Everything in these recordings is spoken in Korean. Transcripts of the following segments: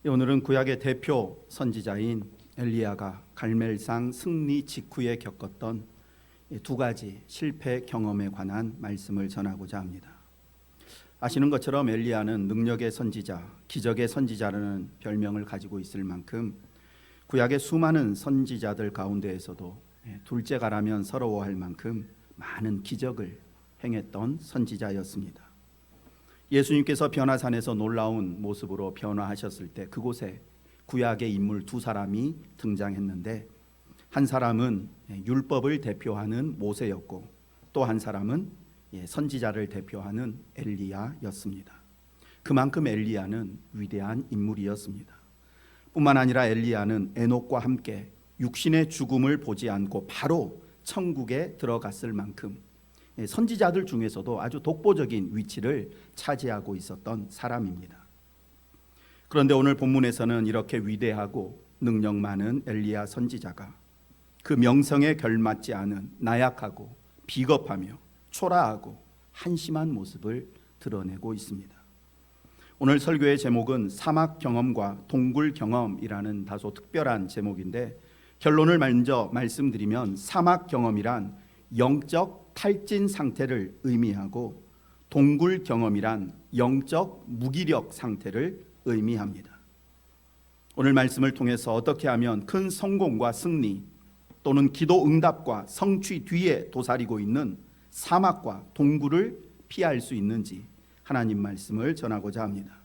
오늘은 구약의 대표 선지자인 엘리야가 갈멜산 승리 직후에 겪었던 두 가지 실패 경험에 관한 말씀을 전하고자 합니다. 아시는 것처럼 엘리야는 능력의 선지자, 기적의 선지자라는 별명을 가지고 있을 만큼 구약의 수많은 선지자들 가운데에서도 둘째가라면 서러워할 만큼 많은 기적을 행했던 선지자였습니다. 예수님께서 변화산에서 놀라운 모습으로 변화하셨을 때 그곳에 구약의 인물 두 사람이 등장했는데, 한 사람은 율법을 대표하는 모세였고 또 한 사람은 선지자를 대표하는 엘리야였습니다. 그만큼 엘리야는 위대한 인물이었습니다. 뿐만 아니라 엘리야는 에녹과 함께 육신의 죽음을 보지 않고 바로 천국에 들어갔을 만큼 선지자들 중에서도 아주 독보적인 위치를 차지하고 있었던 사람입니다. 그런데 오늘 본문에서는 이렇게 위대하고 능력 많은 엘리야 선지자가 그 명성에 걸맞지 않은 나약하고 비겁하며 초라하고 한심한 모습을 드러내고 있습니다. 오늘 설교의 제목은 사막 경험과 동굴 경험이라는 다소 특별한 제목인데, 결론을 먼저 말씀드리면 사막 경험이란 영적 탈진 상태를 의미하고 동굴 경험이란 영적 무기력 상태를 의미합니다. 오늘 말씀을 통해서 어떻게 하면 큰 성공과 승리 또는 기도 응답과 성취 뒤에 도사리고 있는 사막과 동굴을 피할 수 있는지 하나님 말씀을 전하고자 합니다.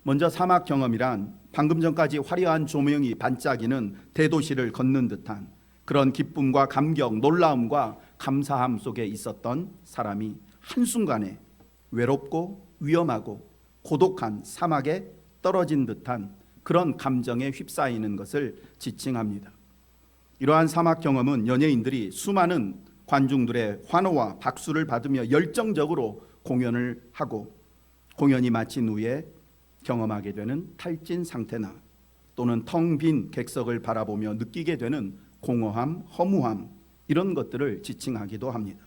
먼저 사막 경험이란 방금 전까지 화려한 조명이 반짝이는 대도시를 걷는 듯한 그런 기쁨과 감격, 놀라움과 감사함 속에 있었던 사람이 한순간에 외롭고 위험하고 고독한 사막에 떨어진 듯한 그런 감정에 휩싸이는 것을 지칭합니다. 이러한 사막 경험은 연예인들이 수많은 관중들의 환호와 박수를 받으며 열정적으로 공연을 하고 공연이 마친 후에 경험하게 되는 탈진 상태나 또는 텅 빈 객석을 바라보며 느끼게 되는 공허함, 허무함, 이런 것들을 지칭하기도 합니다.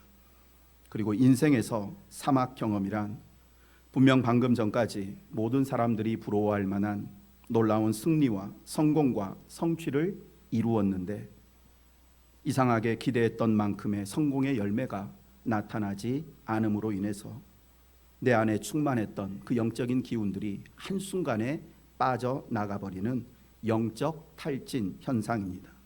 그리고 인생에서 사막 경험이란 분명 방금 전까지 모든 사람들이 부러워할 만한 놀라운 승리와 성공과 성취를 이루었는데, 이상하게 기대했던 만큼의 성공의 열매가 나타나지 않음으로 인해서 내 안에 충만했던 그 영적인 기운들이 한순간에 빠져나가버리는 영적 탈진 현상입니다.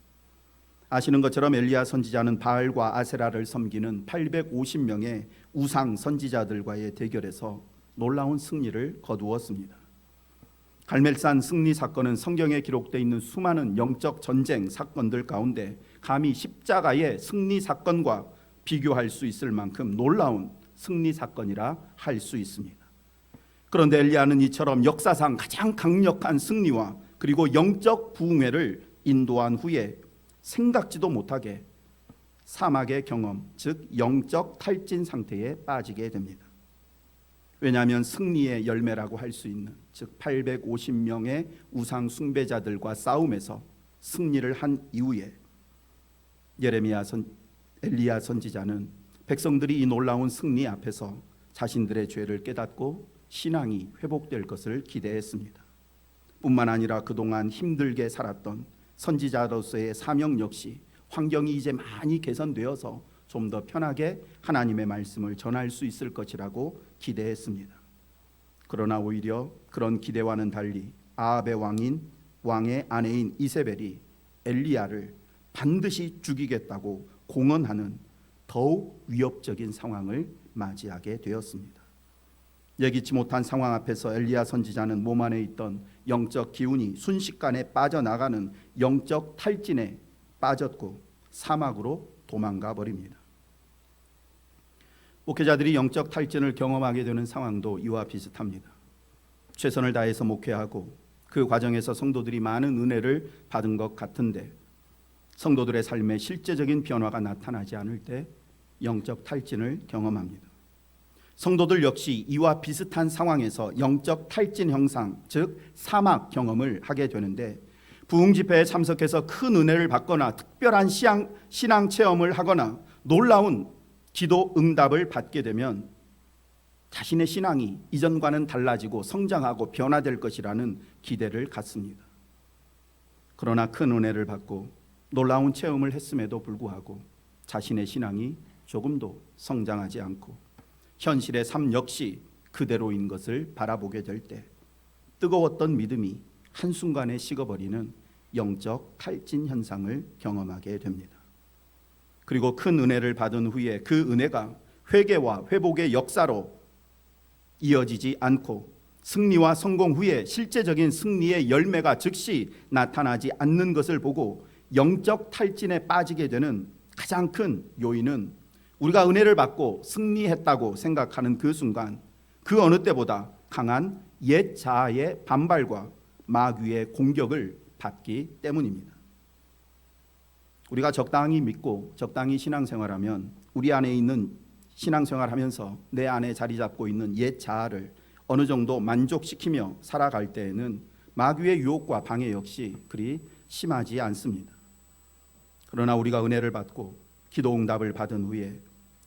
아시는 것처럼 엘리야 선지자는 바알과 아세라를 섬기는 850명의 우상 선지자들과의 대결에서 놀라운 승리를 거두었습니다. 갈멜산 승리 사건은 성경에 기록되어 있는 수많은 영적 전쟁 사건들 가운데 감히 십자가의 승리 사건과 비교할 수 있을 만큼 놀라운 승리 사건이라 할 수 있습니다. 그런데 엘리야는 이처럼 역사상 가장 강력한 승리와 그리고 영적 부흥회를 인도한 후에 생각지도 못하게 사막의 경험, 즉 영적 탈진 상태에 빠지게 됩니다. 왜냐하면 승리의 열매라고 할 수 있는, 즉 850명의 우상 숭배자들과 싸움에서 승리를 한 이후에 엘리야 선지자는 백성들이 이 놀라운 승리 앞에서 자신들의 죄를 깨닫고 신앙이 회복될 것을 기대했습니다. 뿐만 아니라 그동안 힘들게 살았던 선지자로서의 사명 역시 환경이 이제 많이 개선되어서 좀 더 편하게 하나님의 말씀을 전할 수 있을 것이라고 기대했습니다. 그러나 오히려 그런 기대와는 달리 아합의 왕의 아내인 이세벨이 엘리야를 반드시 죽이겠다고 공언하는 더욱 위협적인 상황을 맞이하게 되었습니다. 예기치 못한 상황 앞에서 엘리야 선지자는 몸 안에 있던 영적 기운이 순식간에 빠져나가는 영적 탈진에 빠졌고 사막으로 도망가 버립니다. 목회자들이 영적 탈진을 경험하게 되는 상황도 이와 비슷합니다. 최선을 다해서 목회하고 그 과정에서 성도들이 많은 은혜를 받은 것 같은데 성도들의 삶에 실제적인 변화가 나타나지 않을 때 영적 탈진을 경험합니다. 성도들 역시 이와 비슷한 상황에서 영적 탈진 형상, 즉 사막 경험을 하게 되는데, 부흥 집회에 참석해서 큰 은혜를 받거나 특별한 신앙 체험을 하거나 놀라운 기도 응답을 받게 되면 자신의 신앙이 이전과는 달라지고 성장하고 변화될 것이라는 기대를 갖습니다. 그러나 큰 은혜를 받고 놀라운 체험을 했음에도 불구하고 자신의 신앙이 조금도 성장하지 않고 현실의 삶 역시 그대로인 것을 바라보게 될 때 뜨거웠던 믿음이 한순간에 식어버리는 영적 탈진 현상을 경험하게 됩니다. 그리고 큰 은혜를 받은 후에 그 은혜가 회개와 회복의 역사로 이어지지 않고 승리와 성공 후에 실제적인 승리의 열매가 즉시 나타나지 않는 것을 보고 영적 탈진에 빠지게 되는 가장 큰 요인은 우리가 은혜를 받고 승리했다고 생각하는 그 순간 그 어느 때보다 강한 옛 자아의 반발과 마귀의 공격을 받기 때문입니다. 우리가 적당히 믿고 적당히 신앙생활하면 우리 안에 있는 신앙생활하면서 내 안에 자리 잡고 있는 옛 자아를 어느 정도 만족시키며 살아갈 때에는 마귀의 유혹과 방해 역시 그리 심하지 않습니다. 그러나 우리가 은혜를 받고 기도 응답을 받은 후에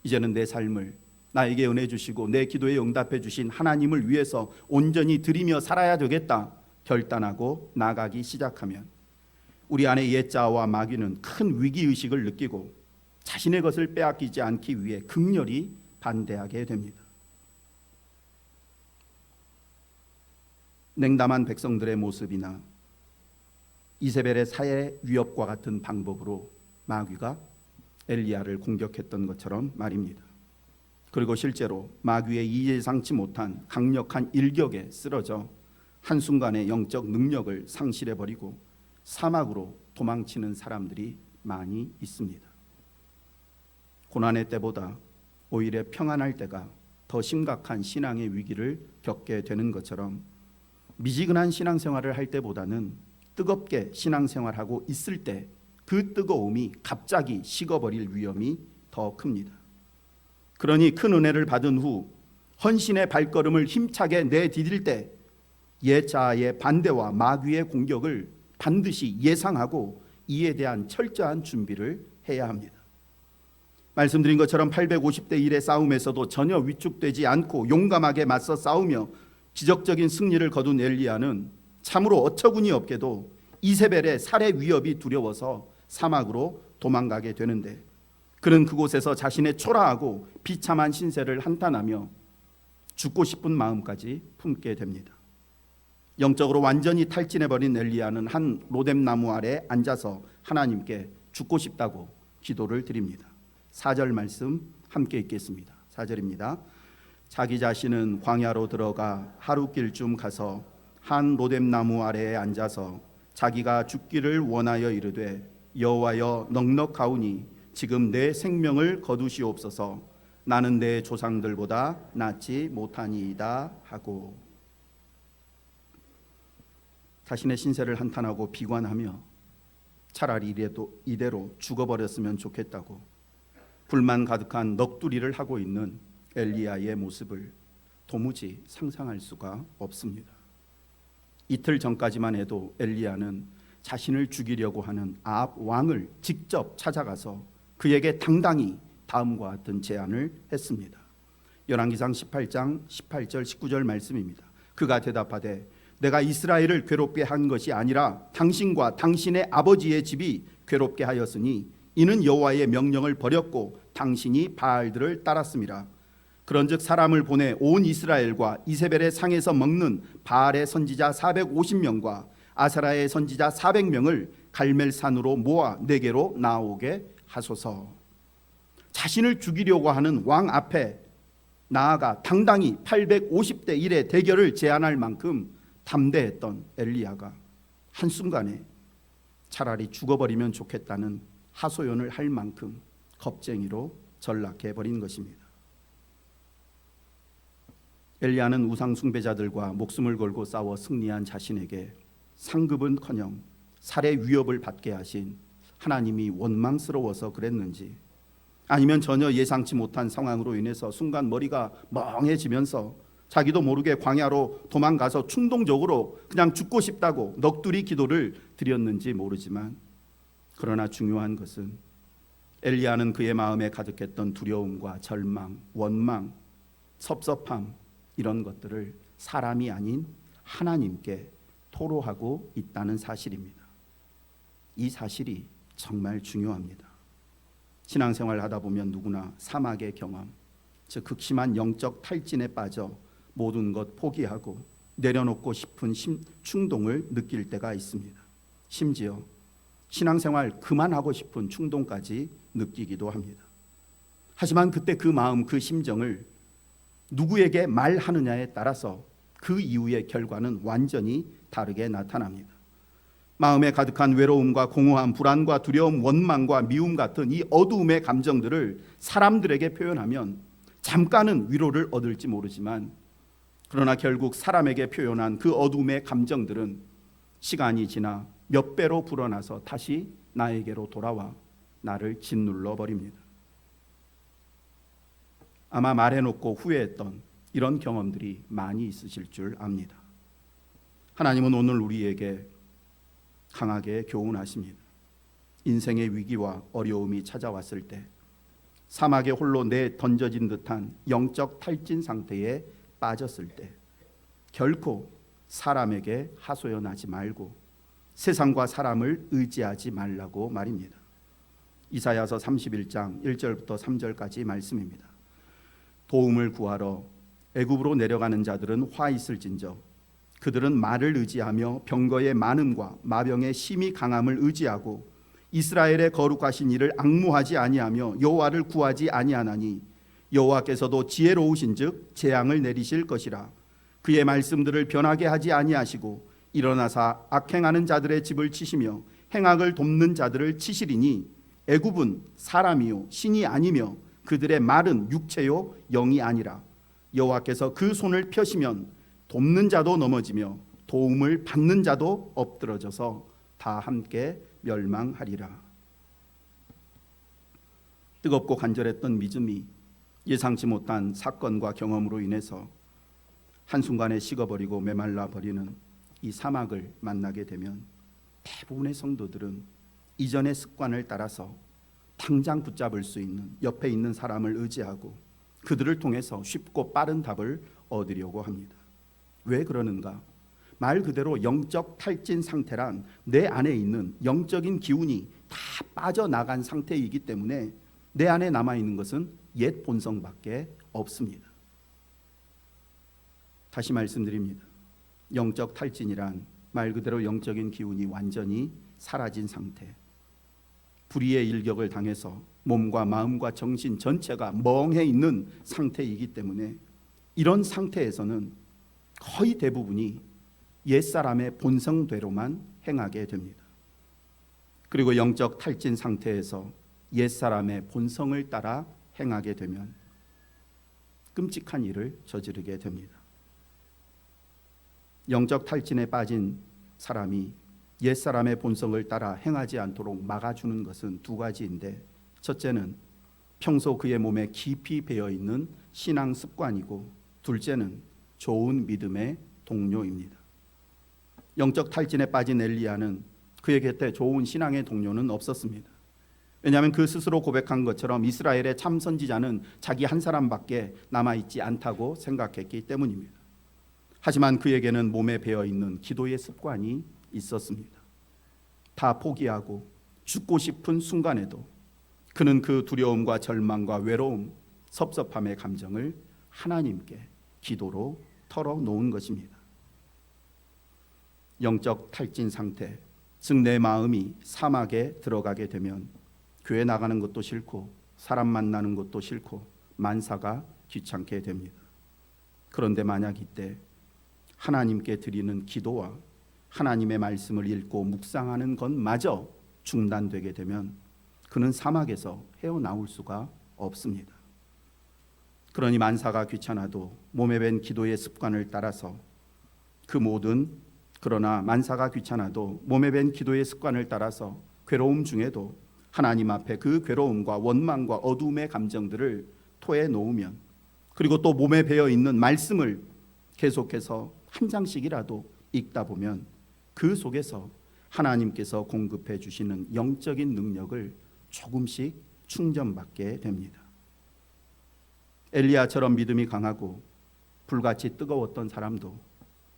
이제는 내 삶을 나에게 은혜 주시고 내 기도에 응답해 주신 하나님을 위해서 온전히 드리며 살아야 되겠다 결단하고 나가기 시작하면 우리 안에 옛 자아와 마귀는 큰 위기의식을 느끼고 자신의 것을 빼앗기지 않기 위해 극렬히 반대하게 됩니다. 냉담한 백성들의 모습이나 이세벨의 사회 위협과 같은 방법으로 마귀가 엘리야를 공격했던 것처럼 말입니다. 그리고 실제로 마귀의 예상치 못한 강력한 일격에 쓰러져 한순간에 영적 능력을 상실해버리고 사막으로 도망치는 사람들이 많이 있습니다. 고난의 때보다 오히려 평안할 때가 더 심각한 신앙의 위기를 겪게 되는 것처럼 미지근한 신앙생활을 할 때보다는 뜨겁게 신앙생활하고 있을 때 그 뜨거움이 갑자기 식어버릴 위험이 더 큽니다. 그러니 큰 은혜를 받은 후 헌신의 발걸음을 힘차게 내디딜 때 옛 자아의 반대와 마귀의 공격을 반드시 예상하고 이에 대한 철저한 준비를 해야 합니다. 말씀드린 것처럼 850대 1의 싸움에서도 전혀 위축되지 않고 용감하게 맞서 싸우며 기적적인 승리를 거둔 엘리야는 참으로 어처구니 없게도 이세벨의 살해 위협이 두려워서 사막으로 도망가게 되는데 그는 그곳에서 자신의 초라하고 비참한 신세를 한탄하며 죽고 싶은 마음까지 품게 됩니다. 영적으로 완전히 탈진해버린 엘리야는 한 로뎀나무 아래 앉아서 하나님께 죽고 싶다고 기도를 드립니다. 4절 말씀 함께 읽겠습니다. 4절입니다. 자기 자신은 광야로 들어가 하루길쯤 가서 한 로뎀나무 아래에 앉아서 자기가 죽기를 원하여 이르되 여호와여 넉넉하오니 지금 내 생명을 거두시옵소서. 나는 내 조상들보다 낫지 못하니이다 하고 자신의 신세를 한탄하고 비관하며 차라리 이대로 죽어버렸으면 좋겠다고 불만 가득한 넋두리를 하고 있는 엘리야의 모습을 도무지 상상할 수가 없습니다. 이틀 전까지만 해도 엘리야는 자신을 죽이려고 하는 아합 왕을 직접 찾아가서 그에게 당당히 다음과 같은 제안을 했습니다. 열왕기상 18장 18절 19절 말씀입니다. 그가 대답하되 내가 이스라엘을 괴롭게 한 것이 아니라 당신과 당신의 아버지의 집이 괴롭게 하였으니 이는 여호와의 명령을 버렸고 당신이 바알들을 따랐습니다. 그런즉 사람을 보내 온 이스라엘과 이세벨의 상에서 먹는 바알의 선지자 450명과 아사라의 선지자 400명을 갈멜산으로 모아 내게로 나오게 하소서. 자신을 죽이려고 하는 왕 앞에 나아가 당당히 850대 1의 대결을 제안할 만큼 담대했던 엘리야가 한순간에 차라리 죽어버리면 좋겠다는 하소연을 할 만큼 겁쟁이로 전락해버린 것입니다. 엘리야는 우상 숭배자들과 목숨을 걸고 싸워 승리한 자신에게 상급은커녕 살해 위협을 받게 하신 하나님이 원망스러워서 그랬는지 아니면 전혀 예상치 못한 상황으로 인해서 순간 머리가 멍해지면서 자기도 모르게 광야로 도망가서 충동적으로 그냥 죽고 싶다고 넋두리 기도를 드렸는지 모르지만 그러나 중요한 것은 엘리야는 그의 마음에 가득했던 두려움과 절망, 원망, 섭섭함 이런 것들을 사람이 아닌 하나님께 토로하고 있다는 사실입니다. 이 사실이 정말 중요합니다. 신앙생활 하다 보면 누구나 사막의 경험, 즉 극심한 영적 탈진에 빠져 모든 것 포기하고 내려놓고 싶은 충동을 느낄 때가 있습니다. 심지어 신앙생활 그만하고 싶은 충동까지 느끼기도 합니다. 하지만 그때 그 마음, 그 심정을 누구에게 말하느냐에 따라서 그 이후의 결과는 완전히 다르게 나타납니다. 마음에 가득한 외로움과 공허함, 불안과 두려움, 원망과 미움 같은 이 어두움의 감정들을 사람들에게 표현하면 잠깐은 위로를 얻을지 모르지만, 그러나 결국 사람에게 표현한 그 어두움의 감정들은 시간이 지나 몇 배로 불어나서 다시 나에게로 돌아와 나를 짓눌러 버립니다. 아마 말해놓고 후회했던 이런 경험들이 많이 있으실 줄 압니다. 하나님은 오늘 우리에게 강하게 교훈하십니다. 인생의 위기와 어려움이 찾아왔을 때, 사막에 홀로 던져진 듯한 영적 탈진 상태에 빠졌을 때 결코 사람에게 하소연하지 말고 세상과 사람을 의지하지 말라고 말입니다. 이사야서 31장 1절부터 3절까지 말씀입니다. 도움을 구하러 애굽으로 내려가는 자들은 화 있을진저, 그들은 말을 의지하며 병거의 많음과 마병의 심히 강함을 의지하고 이스라엘의 거룩하신 이를 앙무하지 아니하며 여호와를 구하지 아니하나니 여호와께서도 지혜로우신즉 재앙을 내리실 것이라. 그의 말씀들을 변하게 하지 아니하시고 일어나사 악행하는 자들의 집을 치시며 행악을 돕는 자들을 치시리니 애굽은 사람이요 신이 아니며 그들의 말은 육체요 영이 아니라. 여호와께서 그 손을 펴시면 돕는 자도 넘어지며 도움을 받는 자도 엎드러져서 다 함께 멸망하리라. 뜨겁고 간절했던 믿음이 예상치 못한 사건과 경험으로 인해서 한순간에 식어버리고 메말라 버리는 이 사막을 만나게 되면 대부분의 성도들은 이전의 습관을 따라서 당장 붙잡을 수 있는 옆에 있는 사람을 의지하고 그들을 통해서 쉽고 빠른 답을 얻으려고 합니다. 왜 그러는가? 말 그대로 영적 탈진 상태란 내 안에 있는 영적인 기운이 다 빠져나간 상태이기 때문에 내 안에 남아있는 것은 옛 본성밖에 없습니다. 다시 말씀드립니다. 영적 탈진이란 말 그대로 영적인 기운이 완전히 사라진 상태, 불의의 일격을 당해서 몸과 마음과 정신 전체가 멍해 있는 상태이기 때문에 이런 상태에서는 거의 대부분이 옛사람의 본성대로만 행하게 됩니다. 그리고 영적 탈진 상태에서 옛사람의 본성을 따라 행하게 되면 끔찍한 일을 저지르게 됩니다. 영적 탈진에 빠진 사람이 옛사람의 본성을 따라 행하지 않도록 막아주는 것은 두 가지인데, 첫째는 평소 그의 몸에 깊이 배어있는 신앙 습관이고, 둘째는 좋은 믿음의 동료입니다. 영적 탈진에 빠진 엘리야는 그의 곁에 좋은 신앙의 동료는 없었습니다. 왜냐하면 그 스스로 고백한 것처럼 이스라엘의 참 선지자는 자기 한 사람밖에 남아있지 않다고 생각했기 때문입니다. 하지만 그에게는 몸에 배어있는 기도의 습관이 있었습니다. 다 포기하고 죽고 싶은 순간에도 그는 그 두려움과 절망과 외로움, 섭섭함의 감정을 하나님께 기도로 털어놓은 것입니다. 영적 탈진 상태, 즉 내 마음이 사막에 들어가게 되면 교회 나가는 것도 싫고 사람 만나는 것도 싫고 만사가 귀찮게 됩니다. 그런데 만약 이때 하나님께 드리는 기도와 하나님의 말씀을 읽고 묵상하는 것마저 중단되게 되면 그는 사막에서 헤어나올 수가 없습니다. 그러니 만사가 귀찮아도 몸에 밴 기도의 습관을 따라서 그러나 만사가 귀찮아도 몸에 밴 기도의 습관을 따라서 괴로움 중에도 하나님 앞에 그 괴로움과 원망과 어두움의 감정들을 토해 놓으면, 그리고 또 몸에 배어 있는 말씀을 계속해서 한 장씩이라도 읽다 보면 그 속에서 하나님께서 공급해 주시는 영적인 능력을 조금씩 충전받게 됩니다. 엘리야처럼 믿음이 강하고 불같이 뜨거웠던 사람도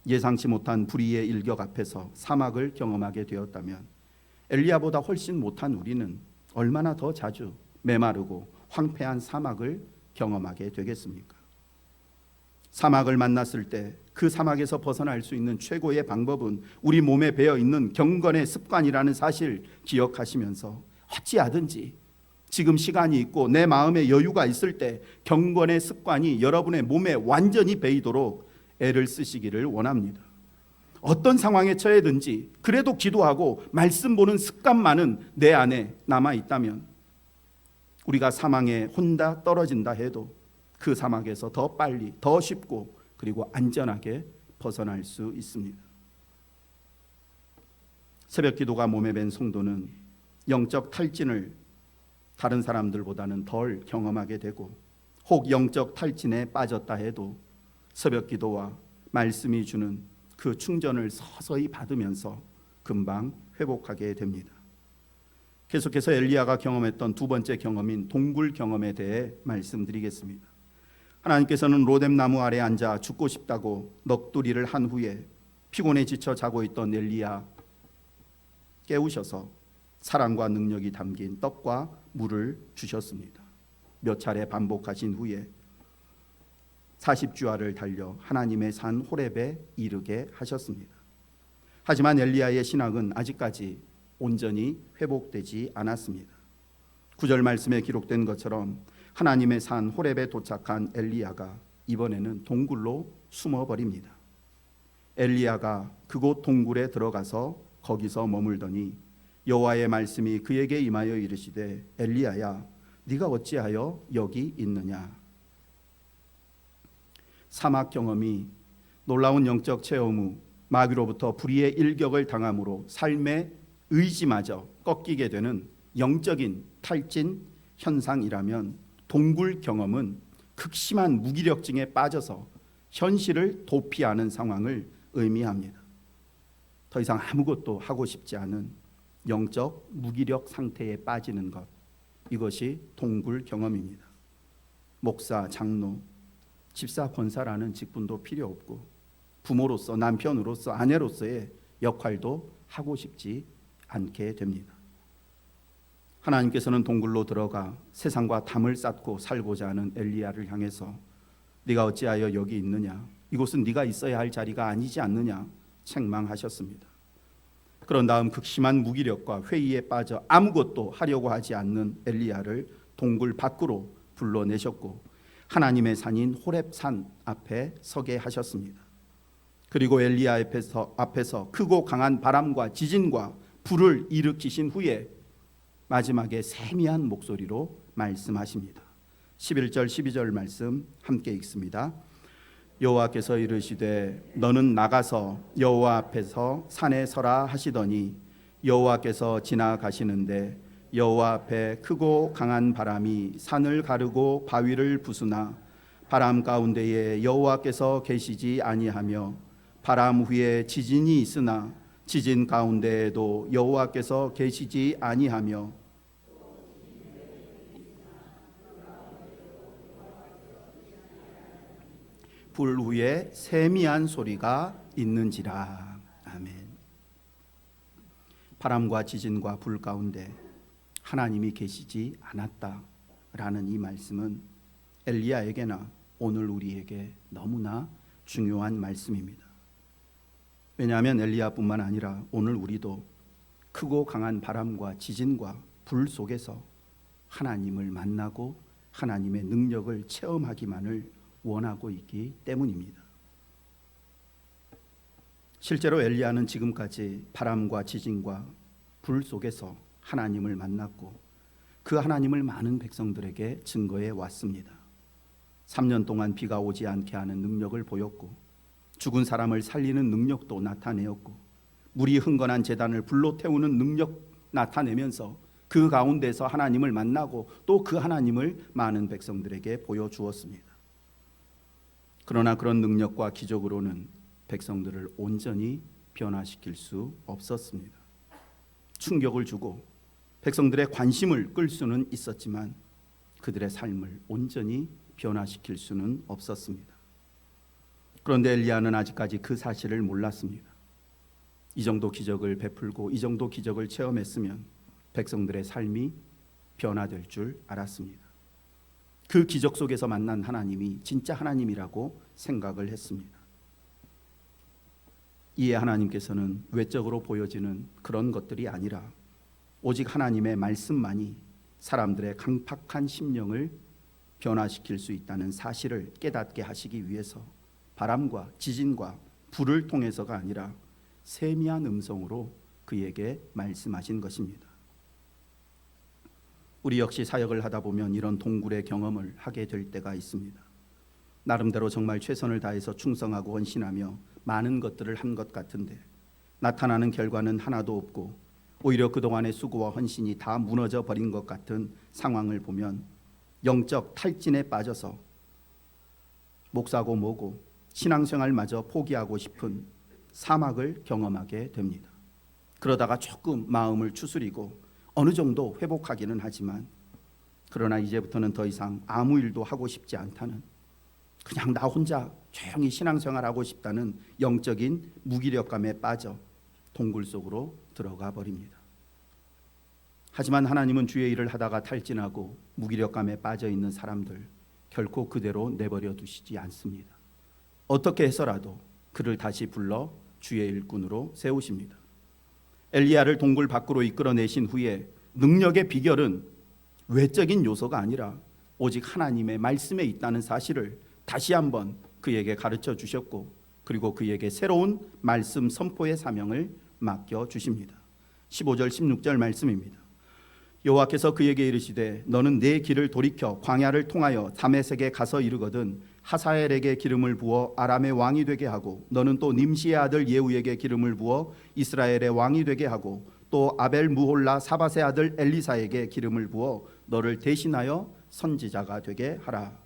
예상치 못한 불의의 일격 앞에서 사막을 경험하게 되었다면 엘리야보다 훨씬 못한 우리는 얼마나 더 자주 메마르고 황폐한 사막을 경험하게 되겠습니까? 사막을 만났을 때 그 사막에서 벗어날 수 있는 최고의 방법은 우리 몸에 배어 있는 경건의 습관이라는 사실 기억하시면서 어찌하든지 지금 시간이 있고 내 마음에 여유가 있을 때 경건의 습관이 여러분의 몸에 완전히 배이도록 애를 쓰시기를 원합니다. 어떤 상황에 처해든지 그래도 기도하고 말씀 보는 습관만은 내 안에 남아 있다면 우리가 사망에 혼자 떨어진다 해도 그 사막에서 더 빨리, 더 쉽고 그리고 안전하게 벗어날 수 있습니다. 새벽 기도가 몸에 밴 성도는 영적 탈진을 다른 사람들보다는 덜 경험하게 되고, 혹 영적 탈진에 빠졌다 해도 새벽 기도와 말씀이 주는 그 충전을 서서히 받으면서 금방 회복하게 됩니다. 계속해서 엘리야가 경험했던 두 번째 경험인 동굴 경험에 대해 말씀드리겠습니다. 하나님께서는 로뎀 나무 아래 앉아 죽고 싶다고 넋두리를 한 후에 피곤해 지쳐 자고 있던 엘리야 깨우셔서 사랑과 능력이 담긴 떡과 물을 주셨습니다. 몇 차례 반복하신 후에 40주야를 달려 하나님의 산 호렙에 이르게 하셨습니다. 하지만 엘리야의 신앙은 아직까지 온전히 회복되지 않았습니다. 9절 말씀에 기록된 것처럼 하나님의 산 호렙에 도착한 엘리야가 이번에는 동굴로 숨어버립니다. 엘리야가 그곳 동굴에 들어가서 거기서 머물더니 여호와의 말씀이 그에게 임하여 이르시되 엘리야야 네가 어찌하여 여기 있느냐. 사막 경험이 놀라운 영적 체험 후 마귀로부터 불의의 일격을 당함으로 삶의 의지마저 꺾이게 되는 영적인 탈진 현상이라면 동굴 경험은 극심한 무기력증에 빠져서 현실을 도피하는 상황을 의미합니다. 더 이상 아무것도 하고 싶지 않은 영적 무기력 상태에 빠지는 것, 이것이 동굴 경험입니다. 목사, 장로, 집사, 권사라는 직분도 필요 없고 부모로서, 남편으로서, 아내로서의 역할도 하고 싶지 않게 됩니다. 하나님께서는 동굴로 들어가 세상과 담을 쌓고 살고자 하는 엘리야를 향해서 네가 어찌하여 여기 있느냐, 이곳은 네가 있어야 할 자리가 아니지 않느냐 책망하셨습니다. 그런 다음 극심한 무기력과 회의에 빠져 아무것도 하려고 하지 않는 엘리야를 동굴 밖으로 불러내셨고 하나님의 산인 호렙산 앞에 서게 하셨습니다. 그리고 엘리야 앞에서 크고 강한 바람과 지진과 불을 일으키신 후에 마지막에 세미한 목소리로 말씀하십니다. 11절 12절 말씀 함께 읽습니다. 여호와께서 이르시되 너는 나가서 여호와 앞에서 산에 서라 하시더니 여호와께서 지나가시는데 여호와 앞에 크고 강한 바람이 산을 가르고 바위를 부수나 바람 가운데에 여호와께서 계시지 아니하며 바람 후에 지진이 있으나 지진 가운데에도 여호와께서 계시지 아니하며 불 위에 세미한 소리가 있는지라. 아멘. 바람과 지진과 불 가운데 하나님이 계시지 않았다라는 이 말씀은 엘리야에게나 오늘 우리에게 너무나 중요한 말씀입니다. 왜냐하면 엘리야뿐만 아니라 오늘 우리도 크고 강한 바람과 지진과 불 속에서 하나님을 만나고 하나님의 능력을 체험하기만을 원하고 있기 때문입니다. 실제로 엘리야는 지금까지 바람과 지진과 불 속에서 하나님을 만났고 그 하나님을 많은 백성들에게 증거해 왔습니다. 3년 동안 비가 오지 않게 하는 능력을 보였고 죽은 사람을 살리는 능력도 나타내었고 물이 흥건한 제단을 불로 태우는 능력 나타내면서 그 가운데서 하나님을 만나고 또 그 하나님을 많은 백성들에게 보여주었습니다. 그러나 그런 능력과 기적으로는 백성들을 온전히 변화시킬 수 없었습니다. 충격을 주고 백성들의 관심을 끌 수는 있었지만 그들의 삶을 온전히 변화시킬 수는 없었습니다. 그런데 엘리야는 아직까지 그 사실을 몰랐습니다. 이 정도 기적을 베풀고 이 정도 기적을 체험했으면 백성들의 삶이 변화될 줄 알았습니다. 그 기적 속에서 만난 하나님이 진짜 하나님이라고 생각을 했습니다. 이에 하나님께서는 외적으로 보여지는 그런 것들이 아니라 오직 하나님의 말씀만이 사람들의 강팍한 심령을 변화시킬 수 있다는 사실을 깨닫게 하시기 위해서 바람과 지진과 불을 통해서가 아니라 세미한 음성으로 그에게 말씀하신 것입니다. 우리 역시 사역을 하다 보면 이런 동굴의 경험을 하게 될 때가 있습니다. 나름대로 정말 최선을 다해서 충성하고 헌신하며 많은 것들을 한 것 같은데 나타나는 결과는 하나도 없고 오히려 그동안의 수고와 헌신이 다 무너져 버린 것 같은 상황을 보면 영적 탈진에 빠져서 목사고 뭐고 신앙생활마저 포기하고 싶은 사막을 경험하게 됩니다. 그러다가 조금 마음을 추스리고 어느 정도 회복하기는 하지만 그러나 이제부터는 더 이상 아무 일도 하고 싶지 않다는, 그냥 나 혼자 조용히 신앙생활하고 싶다는 영적인 무기력감에 빠져 동굴 속으로 들어가 버립니다. 하지만 하나님은 주의 일을 하다가 탈진하고 무기력감에 빠져 있는 사람들 결코 그대로 내버려 두시지 않습니다. 어떻게 해서라도 그를 다시 불러 주의 일꾼으로 세우십니다. 엘리야를 동굴 밖으로 이끌어내신 후에 능력의 비결은 외적인 요소가 아니라 오직 하나님의 말씀에 있다는 사실을 다시 한번 그에게 가르쳐 주셨고, 그리고 그에게 새로운 말씀 선포의 사명을 맡겨 주십니다. 15절 16절 말씀입니다. 여호와께서 그에게 이르시되 너는 내 길을 돌이켜 광야를 통하여 다메섹에 가서 이르거든 하사엘에게 기름을 부어 아람의 왕이 되게 하고 너는 또 님시의 아들 예후에게 기름을 부어 이스라엘의 왕이 되게 하고 또 아벨 무홀라 사밧의 아들 엘리사에게 기름을 부어 너를 대신하여 선지자가 되게 하라.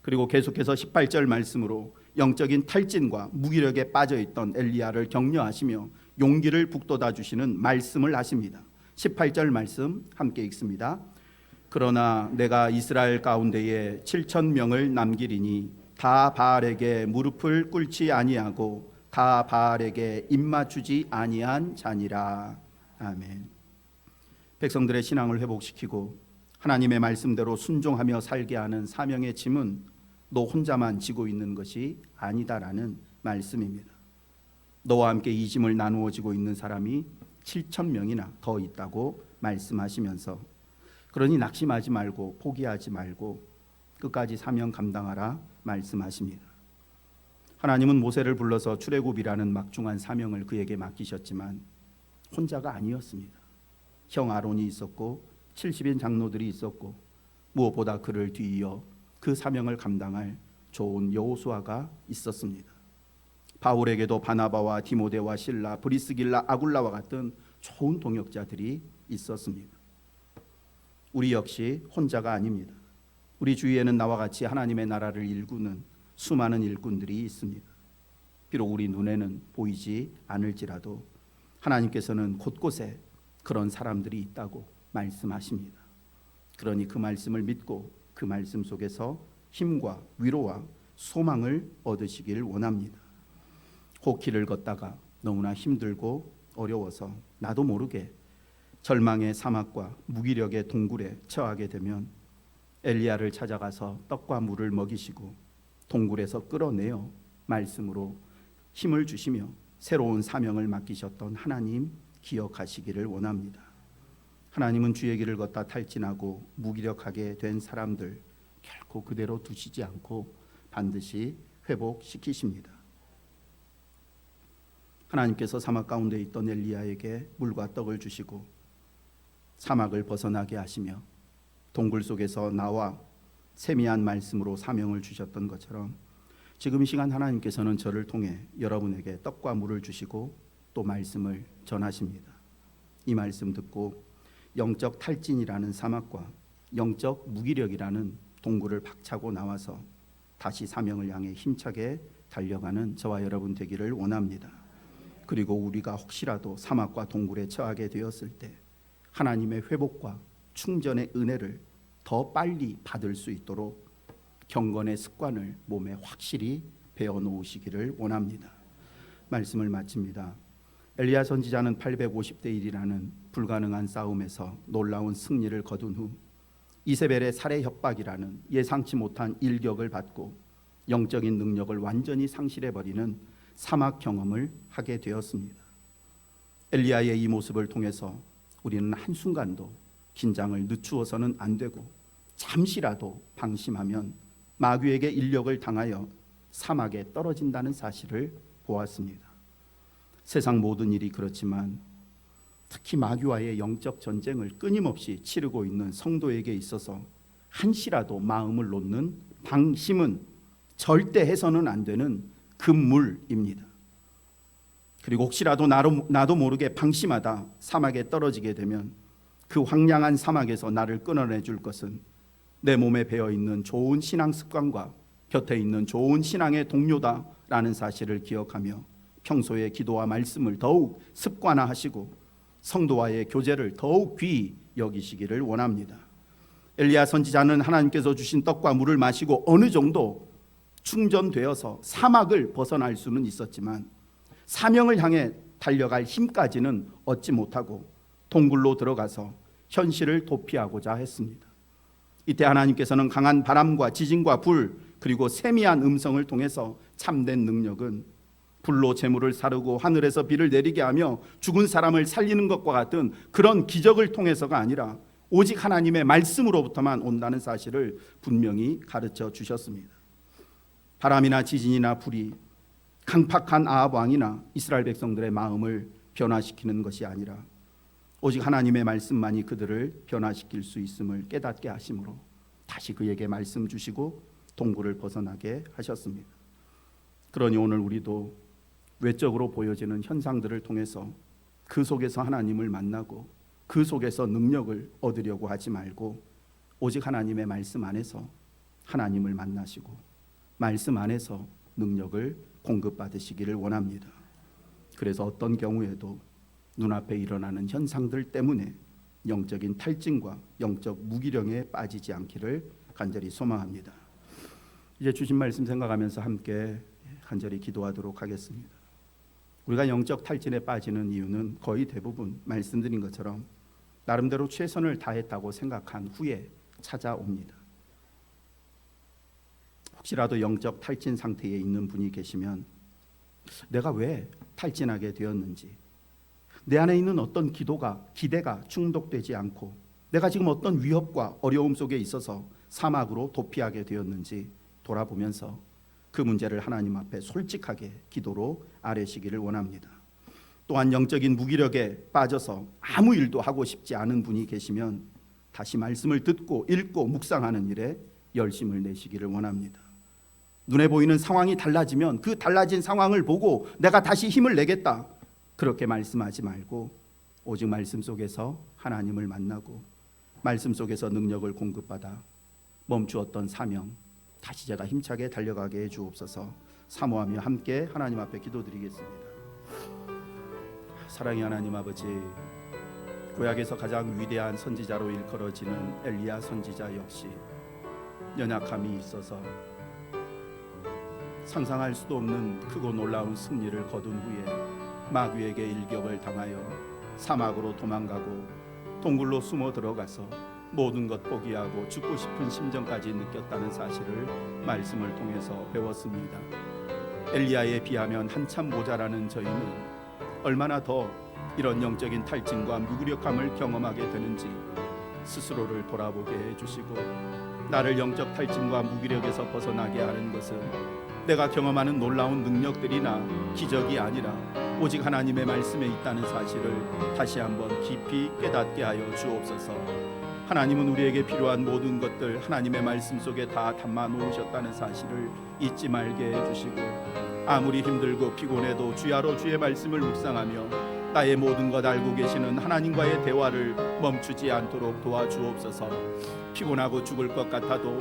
그리고 계속해서 18절 말씀으로 영적인 탈진과 무기력에 빠져있던 엘리야를 격려하시며 용기를 북돋아 주시는 말씀을 하십니다. 18절 말씀 함께 읽습니다. 그러나 내가 이스라엘 가운데에 7,000명을 남기리니 다 바알에게 무릎을 꿇지 아니하고 다 바알에게 입맞추지 아니한 자니라. 아멘. 백성들의 신앙을 회복시키고 하나님의 말씀대로 순종하며 살게 하는 사명의 짐은 너 혼자만 지고 있는 것이 아니다라는 말씀입니다. 너와 함께 이 짐을 나누어 지고 있는 사람이 7,000명이나 더 있다고 말씀하시면서, 그러니 낙심하지 말고 포기하지 말고 끝까지 사명 감당하라 말씀하십니다. 하나님은 모세를 불러서 출애굽이라는 막중한 사명을 그에게 맡기셨지만 혼자가 아니었습니다. 형 아론이 있었고 70인 장로들이 있었고 무엇보다 그를 뒤이어 그 사명을 감당할 좋은 여호수아가 있었습니다. 바울에게도 바나바와 디모데와 실라, 브리스길라, 아굴라와 같은 좋은 동역자들이 있었습니다. 우리 역시 혼자가 아닙니다. 우리 주위에는 나와 같이 하나님의 나라를 일구는 수많은 일꾼들이 있습니다. 비록 우리 눈에는 보이지 않을지라도 하나님께서는 곳곳에 그런 사람들이 있다고 말씀하십니다. 그러니 그 말씀을 믿고 그 말씀 속에서 힘과 위로와 소망을 얻으시길 원합니다. 혹 길을 걷다가 너무나 힘들고 어려워서 나도 모르게 절망의 사막과 무기력의 동굴에 처하게 되면 엘리야를 찾아가서 떡과 물을 먹이시고 동굴에서 끌어내어 말씀으로 힘을 주시며 새로운 사명을 맡기셨던 하나님 기억하시기를 원합니다. 하나님은 주의 길을 걷다 탈진하고 무기력하게 된 사람들 결코 그대로 두시지 않고 반드시 회복시키십니다. 하나님께서 사막 가운데 있던 엘리야에게 물과 떡을 주시고 사막을 벗어나게 하시며 동굴 속에서 나와 세미한 말씀으로 사명을 주셨던 것처럼 지금 이 시간 하나님께서는 저를 통해 여러분에게 떡과 물을 주시고 또 말씀을 전하십니다. 이 말씀 듣고 영적 탈진이라는 사막과 영적 무기력이라는 동굴을 박차고 나와서 다시 사명을 향해 힘차게 달려가는 저와 여러분 되기를 원합니다. 그리고 우리가 혹시라도 사막과 동굴에 처하게 되었을 때 하나님의 회복과 충전의 은혜를 더 빨리 받을 수 있도록 경건의 습관을 몸에 확실히 배워 놓으시기를 원합니다. 말씀을 마칩니다. 엘리야 선지자는 850대 1이라는 불가능한 싸움에서 놀라운 승리를 거둔 후 이세벨의 살해 협박이라는 예상치 못한 일격을 받고 영적인 능력을 완전히 상실해버리는 사막 경험을 하게 되었습니다. 엘리야의 이 모습을 통해서 우리는 한순간도 긴장을 늦추어서는 안 되고 잠시라도 방심하면 마귀에게 인력을 당하여 사막에 떨어진다는 사실을 보았습니다. 세상 모든 일이 그렇지만 특히 마귀와의 영적 전쟁을 끊임없이 치르고 있는 성도에게 있어서 한시라도 마음을 놓는 방심은 절대 해서는 안 되는 금물입니다. 그리고 혹시라도 나도 모르게 방심하다 사막에 떨어지게 되면 그 황량한 사막에서 나를 끊어내 줄 것은 내 몸에 배어있는 좋은 신앙 습관과 곁에 있는 좋은 신앙의 동료다라는 사실을 기억하며 평소에 기도와 말씀을 더욱 습관화하시고 성도와의 교제를 더욱 귀히 여기시기를 원합니다. 엘리야 선지자는 하나님께서 주신 떡과 물을 마시고 어느 정도 충전되어서 사막을 벗어날 수는 있었지만 사명을 향해 달려갈 힘까지는 얻지 못하고 동굴로 들어가서 현실을 도피하고자 했습니다. 이때 하나님께서는 강한 바람과 지진과 불 그리고 세미한 음성을 통해서 참된 능력은 불로 재물을 사르고 하늘에서 비를 내리게 하며 죽은 사람을 살리는 것과 같은 그런 기적을 통해서가 아니라 오직 하나님의 말씀으로부터만 온다는 사실을 분명히 가르쳐 주셨습니다. 바람이나 지진이나 불이 강팍한 아합 왕이나 이스라엘 백성들의 마음을 변화시키는 것이 아니라 오직 하나님의 말씀만이 그들을 변화시킬 수 있음을 깨닫게 하심으로 다시 그에게 말씀 주시고 동굴을 벗어나게 하셨습니다. 그러니 오늘 우리도 외적으로 보여지는 현상들을 통해서 그 속에서 하나님을 만나고 그 속에서 능력을 얻으려고 하지 말고 오직 하나님의 말씀 안에서 하나님을 만나시고 말씀 안에서 능력을 공급받으시기를 원합니다. 그래서 어떤 경우에도 눈앞에 일어나는 현상들 때문에 영적인 탈진과 영적 무기력에 빠지지 않기를 간절히 소망합니다. 이제 주신 말씀 생각하면서 함께 간절히 기도하도록 하겠습니다. 우리가 영적 탈진에 빠지는 이유는 거의 대부분 말씀드린 것처럼 나름대로 최선을 다했다고 생각한 후에 찾아옵니다. 혹시라도 영적 탈진 상태에 있는 분이 계시면 내가 왜 탈진하게 되었는지, 내 안에 있는 어떤 기대가 충족되지 않고 내가 지금 어떤 위협과 어려움 속에 있어서 사막으로 도피하게 되었는지 돌아보면서 그 문제를 하나님 앞에 솔직하게 기도로 아뢰시기를 원합니다. 또한 영적인 무기력에 빠져서 아무 일도 하고 싶지 않은 분이 계시면 다시 말씀을 듣고 읽고 묵상하는 일에 열심을 내시기를 원합니다. 눈에 보이는 상황이 달라지면 그 달라진 상황을 보고 내가 다시 힘을 내겠다, 그렇게 말씀하지 말고 오직 말씀 속에서 하나님을 만나고 말씀 속에서 능력을 공급받아 멈추었던 사명 다시 제가 힘차게 달려가게 해 주옵소서. 사모하며 함께 하나님 앞에 기도드리겠습니다. 사랑의 하나님 아버지, 구약에서 가장 위대한 선지자로 일컬어지는 엘리야 선지자 역시 연약함이 있어서 상상할 수도 없는 크고 놀라운 승리를 거둔 후에 마귀에게 일격을 당하여 사막으로 도망가고 동굴로 숨어 들어가서 모든 것 포기하고 죽고 싶은 심정까지 느꼈다는 사실을 말씀을 통해서 배웠습니다. 엘리야에 비하면 한참 모자라는 저희는 얼마나 더 이런 영적인 탈진과 무기력함을 경험하게 되는지 스스로를 돌아보게 해주시고, 나를 영적 탈진과 무기력에서 벗어나게 하는 것은 내가 경험하는 놀라운 능력들이나 기적이 아니라 오직 하나님의 말씀에 있다는 사실을 다시 한번 깊이 깨닫게 하여 주옵소서. 하나님은 우리에게 필요한 모든 것들 하나님의 말씀 속에 다 담아 놓으셨다는 사실을 잊지 말게 해주시고, 아무리 힘들고 피곤해도 주야로 주의 말씀을 묵상하며 나의 모든 것 알고 계시는 하나님과의 대화를 멈추지 않도록 도와주옵소서. 피곤하고 죽을 것 같아도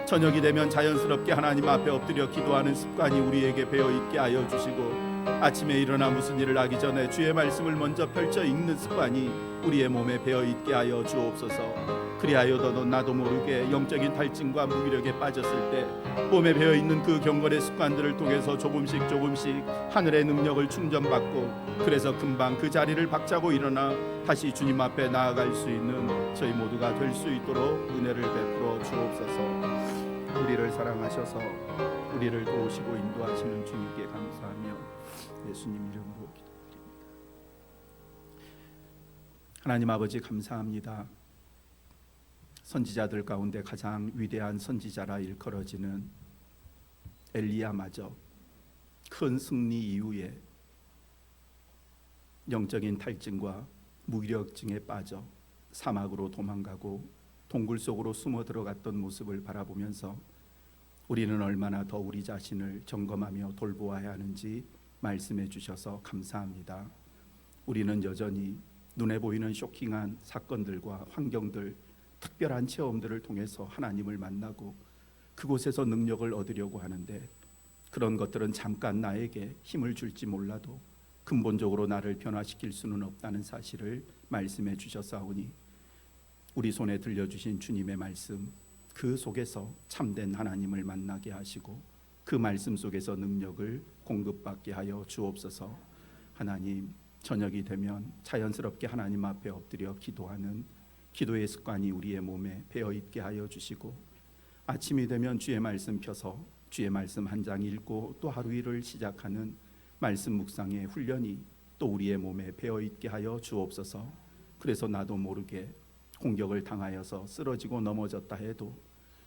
저녁이 되면 자연스럽게 하나님 앞에 엎드려 기도하는 습관이 우리에게 배어있게 하여 주시고, 아침에 일어나 무슨 일을 하기 전에 주의 말씀을 먼저 펼쳐 읽는 습관이 우리의 몸에 배어 있게 하여 주옵소서. 그리하여 너도 나도 모르게 영적인 탈진과 무기력에 빠졌을 때 몸에 배어 있는 그 경건의 습관들을 통해서 조금씩 하늘의 능력을 충전받고, 그래서 금방 그 자리를 박차고 일어나 다시 주님 앞에 나아갈 수 있는 저희 모두가 될 수 있도록 은혜를 베풀어 주옵소서. 우리를 사랑하셔서 우리를 도우시고 인도하시는 주님께 감사하며 예수님 이름으로 기도드립니다. 하나님 아버지 감사합니다. 선지자들 가운데 가장 위대한 선지자라 일컬어지는 엘리야마저 큰 승리 이후에 영적인 탈진과 무기력증에 빠져 사막으로 도망가고 동굴 속으로 숨어 들어갔던 모습을 바라보면서 우리는 얼마나 더 우리 자신을 점검하며 돌보아야 하는지 말씀해 주셔서 감사합니다. 우리는 여전히 눈에 보이는 쇼킹한 사건들과 환경들, 특별한 체험들을 통해서 하나님을 만나고 그곳에서 능력을 얻으려고 하는데, 그런 것들은 잠깐 나에게 힘을 줄지 몰라도 근본적으로 나를 변화시킬 수는 없다는 사실을 말씀해 주셨사오니, 우리 손에 들려주신 주님의 말씀, 그 속에서 참된 하나님을 만나게 하시고 그 말씀 속에서 능력을 공급받게 하여 주옵소서. 하나님, 저녁이 되면 자연스럽게 하나님 앞에 엎드려 기도하는 기도의 습관이 우리의 몸에 배어있게 하여 주시고, 아침이 되면 주의 말씀 펴서 주의 말씀 한 장 읽고 또 하루 일을 시작하는 말씀 묵상의 훈련이 또 우리의 몸에 배어있게 하여 주옵소서. 그래서 나도 모르게 공격을 당하여서 쓰러지고 넘어졌다 해도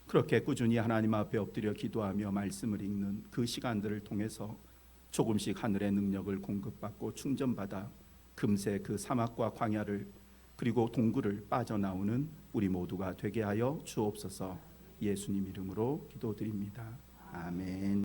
그렇게 꾸준히 하나님 앞에 엎드려 기도하며 말씀을 읽는 그 시간들을 통해서 조금씩 하늘의 능력을 공급받고 충전받아 금세 그 사막과 광야를 그리고 동굴을 빠져나오는 우리 모두가 되게 하여 주옵소서. 예수님 이름으로 기도드립니다. 아멘.